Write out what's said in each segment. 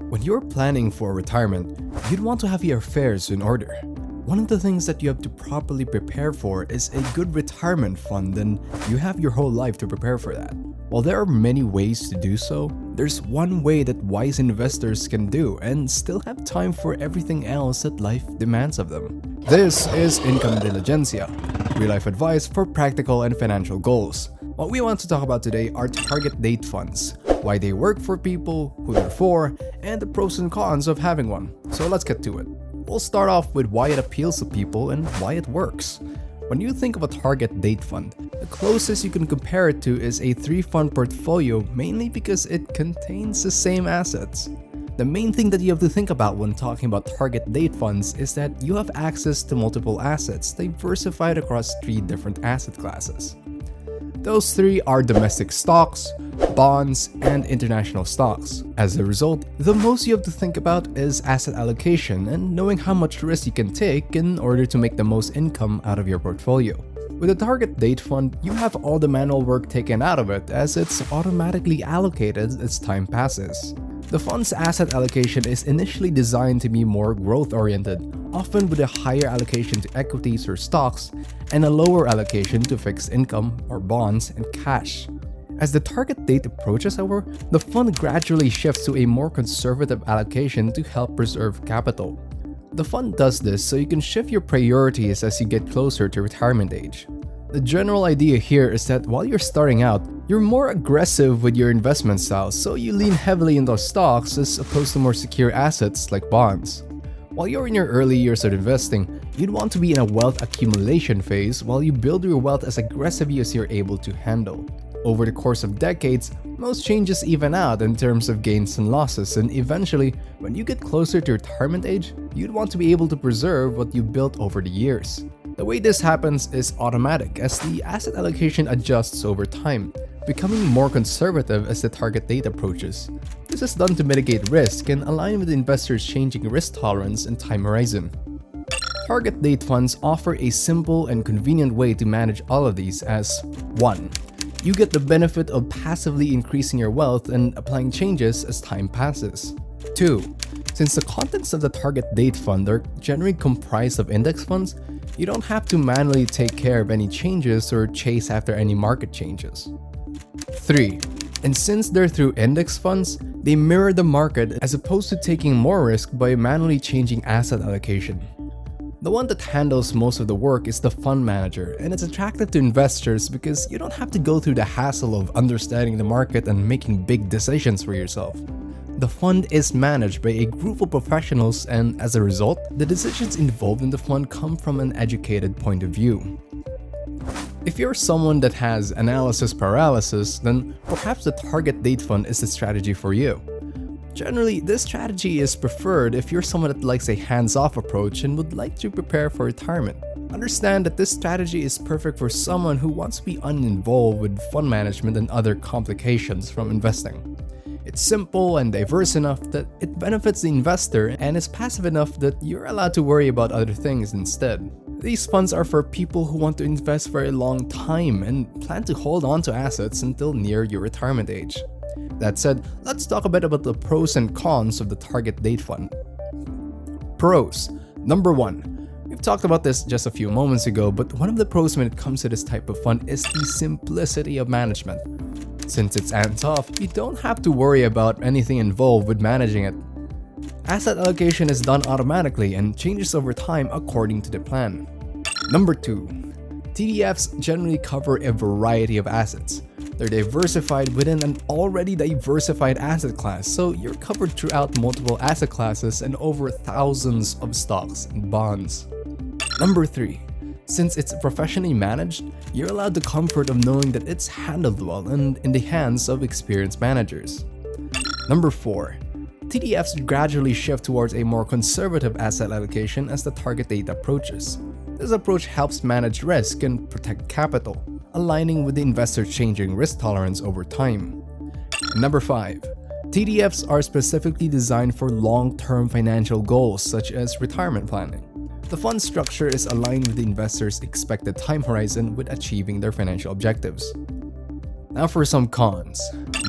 When you're planning for retirement, you'd want to have your affairs in order. One of the things that you have to properly prepare for is a good retirement fund, and you have your whole life to prepare for that. While there are many ways to do so, there's one way that wise investors can do and still have time for everything else that life demands of them. This is Intelligentsia, real-life advice for practical and financial goals. What we want to talk about today are target date funds, why they work for people, who they're for, and the pros and cons of having one. So let's get to it. We'll start off with why it appeals to people and why it works. When you think of a target date fund, the closest you can compare it to is a 3-fund portfolio, mainly because it contains the same assets. The main thing that you have to think about when talking about target date funds is that you have access to multiple assets diversified across 3 different asset classes. Those 3 are domestic stocks, bonds, and international stocks. As a result, the most you have to think about is asset allocation and knowing how much risk you can take in order to make the most income out of your portfolio. With a target date fund, you have all the manual work taken out of it as it's automatically allocated as time passes. The fund's asset allocation is initially designed to be more growth-oriented, often with a higher allocation to equities or stocks and a lower allocation to fixed income or bonds and cash. As the target date approaches, however, the fund gradually shifts to a more conservative allocation to help preserve capital. The fund does this so you can shift your priorities as you get closer to retirement age. The general idea here is that while you're starting out, you're more aggressive with your investment style, so you lean heavily into stocks as opposed to more secure assets like bonds. While you're in your early years of investing, you'd want to be in a wealth accumulation phase while you build your wealth as aggressively as you're able to handle. Over the course of decades, most changes even out in terms of gains and losses, and eventually, when you get closer to retirement age, you'd want to be able to preserve what you built over the years. The way this happens is automatic as the asset allocation adjusts over time, becoming more conservative as the target date approaches. This is done to mitigate risk and align with the investor's changing risk tolerance and time horizon. Target date funds offer a simple and convenient way to manage all of these as 1. You get the benefit of passively increasing your wealth and applying changes as time passes. 2. Since the contents of the target date fund are generally comprised of index funds, you don't have to manually take care of any changes or chase after any market changes. 3. And since they're through index funds, they mirror the market as opposed to taking more risk by manually changing asset allocation. The one that handles most of the work is the fund manager, and it's attractive to investors because you don't have to go through the hassle of understanding the market and making big decisions for yourself. The fund is managed by a group of professionals, and as a result, the decisions involved in the fund come from an educated point of view. If you're someone that has analysis paralysis, then perhaps the target date fund is the strategy for you. Generally, this strategy is preferred if you're someone that likes a hands-off approach and would like to prepare for retirement. Understand that this strategy is perfect for someone who wants to be uninvolved with fund management and other complications from investing. It's simple and diverse enough that it benefits the investor and is passive enough that you're allowed to worry about other things instead. These funds are for people who want to invest for a long time and plan to hold on to assets until near your retirement age. That said, let's talk a bit about the pros and cons of the target date fund. Pros. Number 1. We've talked about this just a few moments ago, but one of the pros when it comes to this type of fund is the simplicity of management. Since it's hands-off, you don't have to worry about anything involved with managing it. Asset allocation is done automatically and changes over time according to the plan. Number 2. TDFs generally cover a variety of assets. They're diversified within an already diversified asset class, so you're covered throughout multiple asset classes and over thousands of stocks and bonds. Number 3. Since it's professionally managed, you're allowed the comfort of knowing that it's handled well and in the hands of experienced managers. Number 4. TDFs gradually shift towards a more conservative asset allocation as the target date approaches. This approach helps manage risk and protect capital, aligning with the investor's changing risk tolerance over time. Number 5. TDFs are specifically designed for long-term financial goals such as retirement planning. The fund structure is aligned with the investor's expected time horizon with achieving their financial objectives. Now for some cons.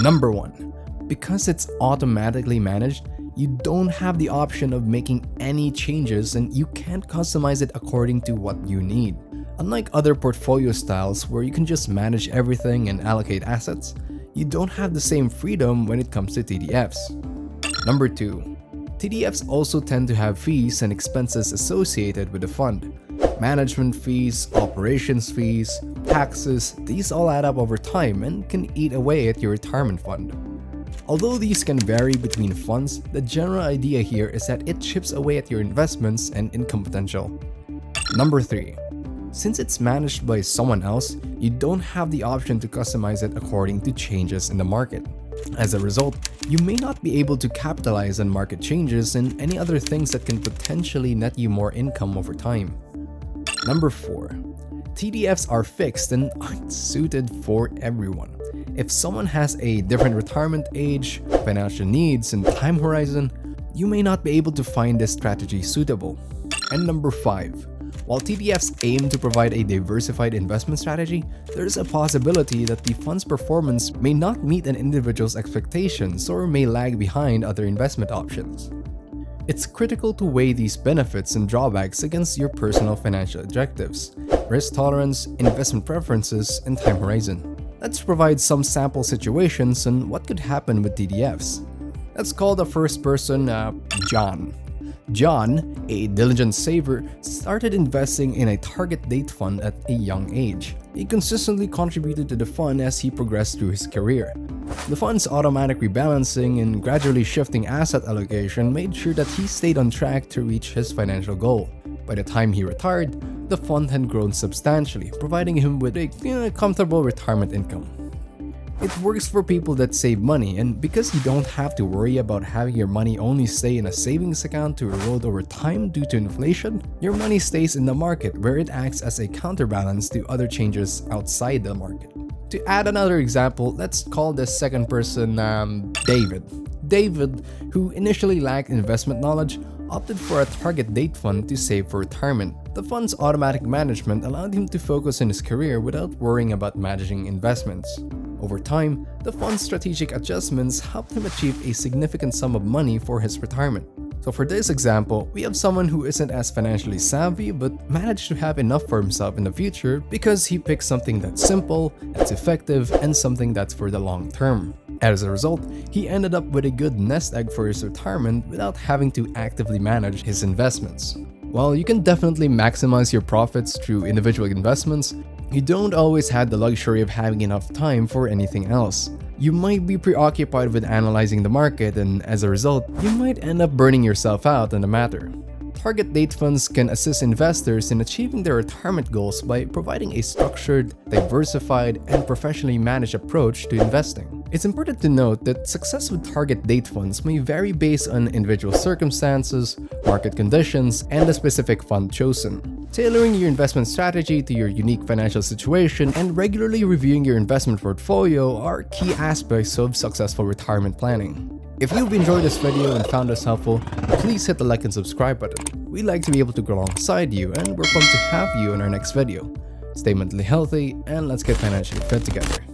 Number 1. Because it's automatically managed, you don't have the option of making any changes and you can't customize it according to what you need. Unlike other portfolio styles where you can just manage everything and allocate assets, you don't have the same freedom when it comes to TDFs. Number 2. TDFs also tend to have fees and expenses associated with the fund. Management fees, operations fees, taxes, these all add up over time and can eat away at your retirement fund. Although these can vary between funds, the general idea here is that it chips away at your investments and income potential. Number 3. Since it's managed by someone else, you don't have the option to customize it according to changes in the market. As a result, you may not be able to capitalize on market changes and any other things that can potentially net you more income over time. Number 4. TDFs are fixed and aren't suited for everyone. If someone has a different retirement age, financial needs, and time horizon, you may not be able to find this strategy suitable. And number 5. While TDFs aim to provide a diversified investment strategy, there is a possibility that the fund's performance may not meet an individual's expectations or may lag behind other investment options. It's critical to weigh these benefits and drawbacks against your personal financial objectives, risk tolerance, investment preferences, and time horizon. Let's provide some sample situations on what could happen with TDFs. Let's call the first person John. John, a diligent saver, started investing in a target date fund at a young age. He consistently contributed to the fund as he progressed through his career. The fund's automatic rebalancing and gradually shifting asset allocation made sure that he stayed on track to reach his financial goal. By the time he retired, the fund had grown substantially, providing him with a comfortable retirement income. It works for people that save money, and because you don't have to worry about having your money only stay in a savings account to erode over time due to inflation, your money stays in the market where it acts as a counterbalance to other changes outside the market. To add another example, let's call this second person David. David, who initially lacked investment knowledge, opted for a target date fund to save for retirement. The fund's automatic management allowed him to focus on his career without worrying about managing investments. Over time, the fund's strategic adjustments helped him achieve a significant sum of money for his retirement. So for this example, we have someone who isn't as financially savvy but managed to have enough for himself in the future because he picked something that's simple, that's effective, and something that's for the long term. As a result, he ended up with a good nest egg for his retirement without having to actively manage his investments. While you can definitely maximize your profits through individual investments, you don't always have the luxury of having enough time for anything else. You might be preoccupied with analyzing the market, and as a result, you might end up burning yourself out on the matter. Target date funds can assist investors in achieving their retirement goals by providing a structured, diversified, and professionally managed approach to investing. It's important to note that success with target date funds may vary based on individual circumstances, market conditions, and the specific fund chosen. Tailoring your investment strategy to your unique financial situation and regularly reviewing your investment portfolio are key aspects of successful retirement planning. If you've enjoyed this video and found us helpful, please hit the like and subscribe button. We'd like to be able to grow alongside you, and we're pumped to have you in our next video. Stay mentally healthy, and let's get financially fit together.